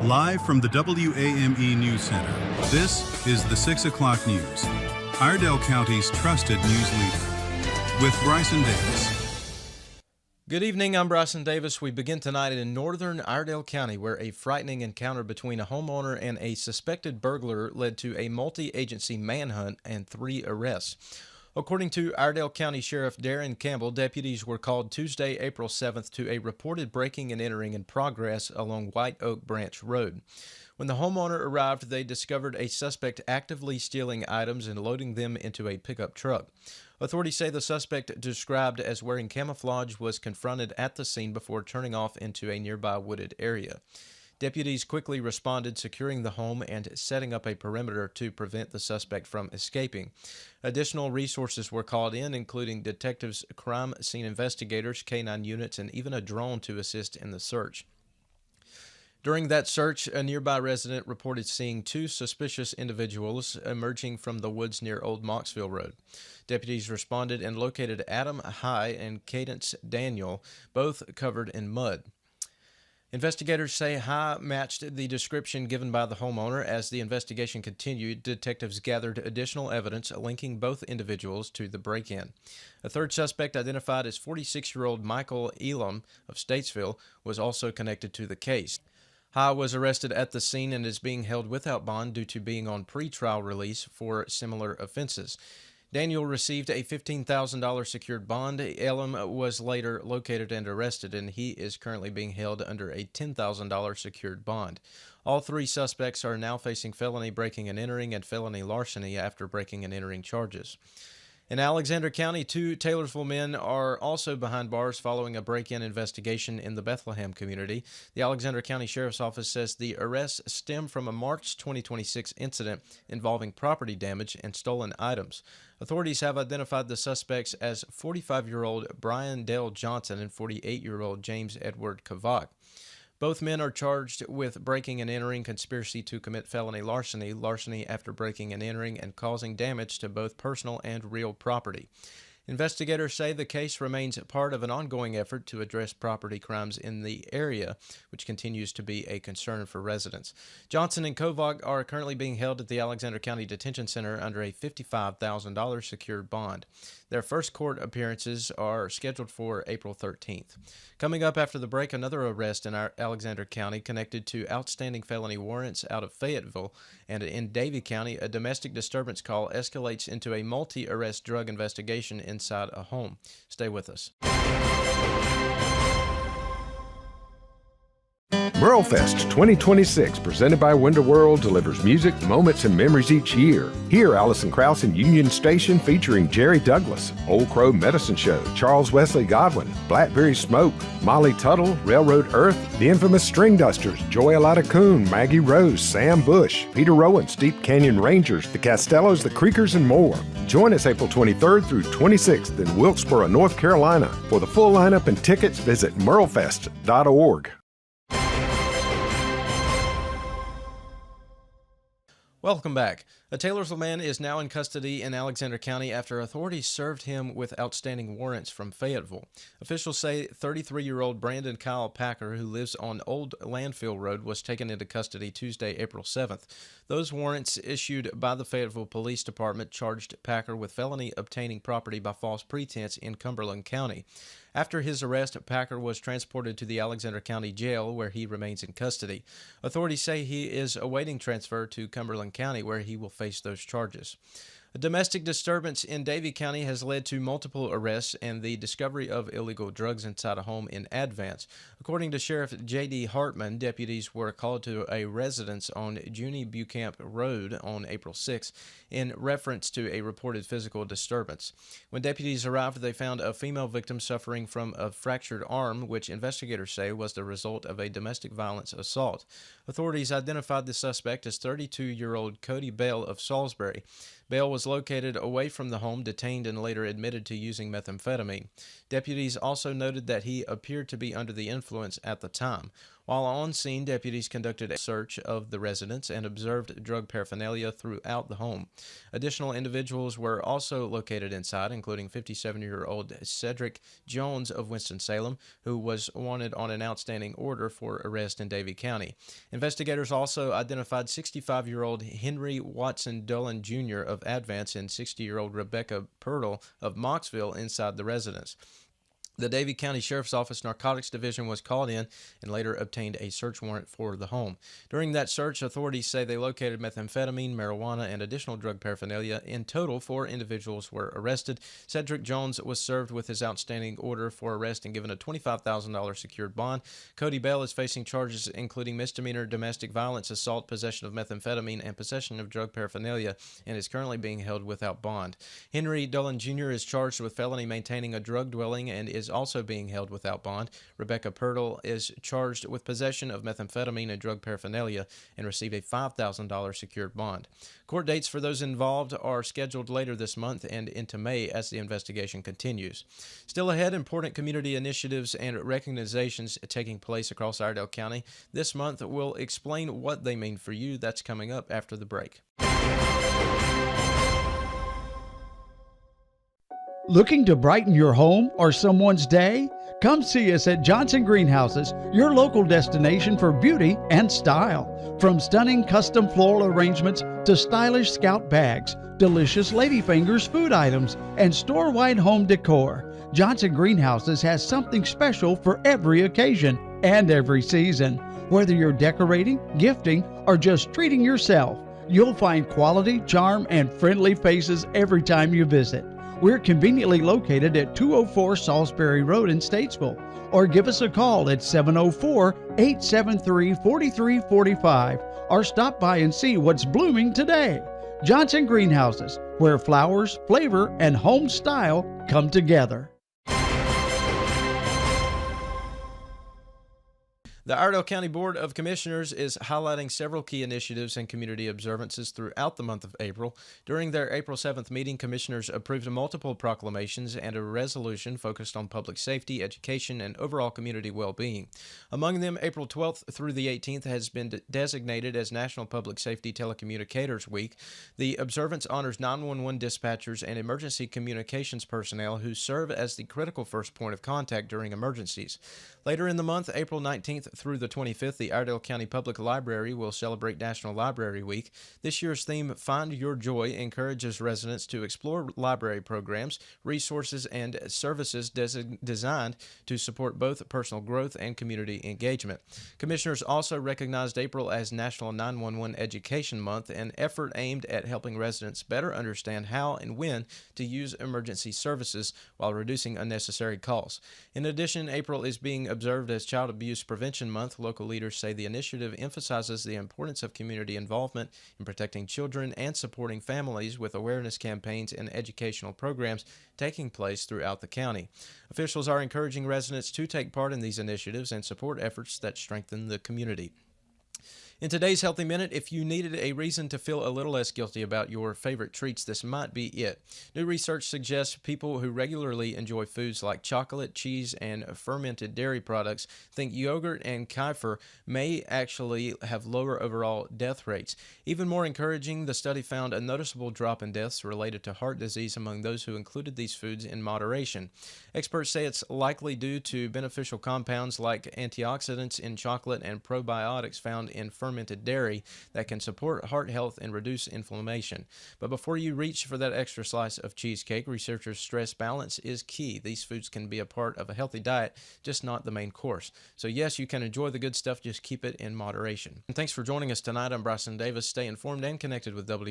Live from the WAME News Center, this is the 6 o'clock news. Iredell County's trusted news leader. With Bryson Davis. Good evening, I'm Bryson Davis. We begin tonight in northern Iredell County, where a frightening encounter between a homeowner and a suspected burglar led to a multi-agency manhunt and 3 arrests. According to Iredell County Sheriff Darren Campbell, deputies were called Tuesday, April 7th to a reported breaking and entering in progress along White Oak Branch Road. When the homeowner arrived, they discovered a suspect actively stealing items and loading them into a pickup truck. Authorities say the suspect, described as wearing camouflage, was confronted at the scene before turning off into a nearby wooded area. Deputies quickly responded, securing the home and setting up a perimeter to prevent the suspect from escaping. Additional resources were called in, including detectives, crime scene investigators, K-9 units, and even a drone to assist in the search. During that search, a nearby resident reported seeing 2 suspicious individuals emerging from the woods near Old Moxville Road. Deputies responded and located Adam High and Cadence Daniel, both covered in mud. Investigators say High matched the description given by the homeowner. As the investigation continued, detectives gathered additional evidence linking both individuals to the break-in. A third suspect, identified as 46-year-old Michael Elam of Statesville, was also connected to the case. High was arrested at the scene and is being held without bond due to being on pre-trial release for similar offenses. Daniel received a $15,000 secured bond. Elam was later located and arrested, and he is currently being held under a $10,000 secured bond. All 3 suspects are now facing felony breaking and entering and felony larceny after breaking and entering charges. In Alexander County, 2 Taylorsville men are also behind bars following a break-in investigation in the Bethlehem community. The Alexander County Sheriff's Office says the arrests stem from a March 2026 incident involving property damage and stolen items. Authorities have identified the suspects as 45-year-old Brian Dale Johnson and 48-year-old James Edward Kavak. Both men are charged with breaking and entering, conspiracy to commit felony larceny, larceny after breaking and entering, and causing damage to both personal and real property. Investigators say the case remains part of an ongoing effort to address property crimes in the area, which continues to be a concern for residents. Johnson and Kovac are currently being held at the Alexander County Detention Center under a $55,000 secured bond. Their first court appearances are scheduled for April 13th. Coming up after the break, another arrest in our Alexander County connected to outstanding felony warrants out of Fayetteville. And in Davie County, a domestic disturbance call escalates into a multi-arrest drug investigation inside a home. Stay with us. MuralFest 2026, presented by Winter World, delivers music, moments, and memories each year. Hear Allison Krauss in Union Station featuring Jerry Douglas, Old Crow Medicine Show, Charles Wesley Godwin, Blackberry Smoke, Molly Tuttle, Railroad Earth, the infamous String Dusters, Joy Alida Coon, Maggie Rose, Sam Bush, Peter Rowan, Steep Canyon Rangers, the Castellos, the Creekers, and more. Join us April 23rd through 26th in Wilkesboro, North Carolina. For the full lineup and tickets, visit MuralFest.org. Welcome back. A Taylorsville man is now in custody in Alexander County after authorities served him with outstanding warrants from Fayetteville. Officials say 33-year-old Brandon Kyle Packer, who lives on Old Landfill Road, was taken into custody Tuesday, April 7th. Those warrants, issued by the Fayetteville Police Department, charged Packer with felony obtaining property by false pretense in Cumberland County. After his arrest, Packer was transported to the Alexander County Jail, where he remains in custody. Authorities say he is awaiting transfer to Cumberland County, where he will face those charges. A domestic disturbance in Davie County has led to multiple arrests and the discovery of illegal drugs inside a home in Advance. According to Sheriff J.D. Hartman, deputies were called to a residence on Junie Bucamp Road on April 6 in reference to a reported physical disturbance. When deputies arrived, they found a female victim suffering from a fractured arm, which investigators say was the result of a domestic violence assault. Authorities identified the suspect as 32-year-old Cody Bell of Salisbury. Bell was located away from the home, detained, and later admitted to using methamphetamine. Deputies also noted that he appeared to be under the influence at the time. While on scene, deputies conducted a search of the residence and observed drug paraphernalia throughout the home. Additional individuals were also located inside, including 57-year-old Cedric Jones of Winston-Salem, who was wanted on an outstanding order for arrest in Davie County. Investigators also identified 65-year-old Henry Watson Dolan Jr. of Advance and 60-year-old Rebecca Purtle of Moxville inside the residence. The Davie County Sheriff's Office Narcotics Division was called in and later obtained a search warrant for the home. During that search, authorities say they located methamphetamine, marijuana, and additional drug paraphernalia. In total, 4 individuals were arrested. Cedric Jones was served with his outstanding order for arrest and given a $25,000 secured bond. Cody Bell is facing charges including misdemeanor domestic violence, assault, possession of methamphetamine, and possession of drug paraphernalia, and is currently being held without bond. Henry Dolan Jr. is charged with felony maintaining a drug dwelling and is also being held without bond. Rebecca Purtle is charged with possession of methamphetamine and drug paraphernalia and received a $5,000 secured bond. Court dates for those involved are scheduled later this month and into May as the investigation continues. Still ahead, important community initiatives and recognitions taking place across Iredell County. This month we'll explain what they mean for you. That's coming up after the break. Looking to brighten your home or someone's day? Come see us at Johnson Greenhouses, your local destination for beauty and style. From stunning custom floral arrangements to stylish scout bags, delicious ladyfingers food items, and store-wide home decor, Johnson Greenhouses has something special for every occasion and every season. Whether you're decorating, gifting, or just treating yourself, you'll find quality, charm, and friendly faces every time you visit. We're conveniently located at 204 Salisbury Road in Statesville, or give us a call at 704-873-4345, or stop by and see what's blooming today. Johnson Greenhouses, where flowers, flavor, and home style come together. The Iredell County Board of Commissioners is highlighting several key initiatives and community observances throughout the month of April. During their April 7th meeting, commissioners approved multiple proclamations and a resolution focused on public safety, education, and overall community well-being. Among them, April 12th through the 18th has been designated as National Public Safety Telecommunicators Week. The observance honors 911 dispatchers and emergency communications personnel who serve as the critical first point of contact during emergencies. Later in the month, April 19th through the 25th, the Iredell County Public Library will celebrate National Library Week. This year's theme, Find Your Joy, encourages residents to explore library programs, resources, and services designed to support both personal growth and community engagement. Commissioners also recognized April as National 911 Education Month, an effort aimed at helping residents better understand how and when to use emergency services while reducing unnecessary calls. In addition, April is being observed as Child Abuse Prevention Month. Local leaders say the initiative emphasizes the importance of community involvement in protecting children and supporting families with awareness campaigns and educational programs taking place throughout the county. Officials are encouraging residents to take part in these initiatives and support efforts that strengthen the community. In today's Healthy Minute, if you needed a reason to feel a little less guilty about your favorite treats, this might be it. New research suggests people who regularly enjoy foods like chocolate, cheese, and fermented dairy products think yogurt and kefir may actually have lower overall death rates. Even more encouraging, the study found a noticeable drop in deaths related to heart disease among those who included these foods in moderation. Experts say it's likely due to beneficial compounds like antioxidants in chocolate and probiotics found in fermented dairy that can support heart health and reduce inflammation. But before you reach for that extra slice of cheesecake, researchers stress balance is key. These foods can be a part of a healthy diet, just not the main course. So yes, you can enjoy the good stuff, just keep it in moderation. And thanks for joining us tonight. I'm Bryson Davis. Stay informed and connected with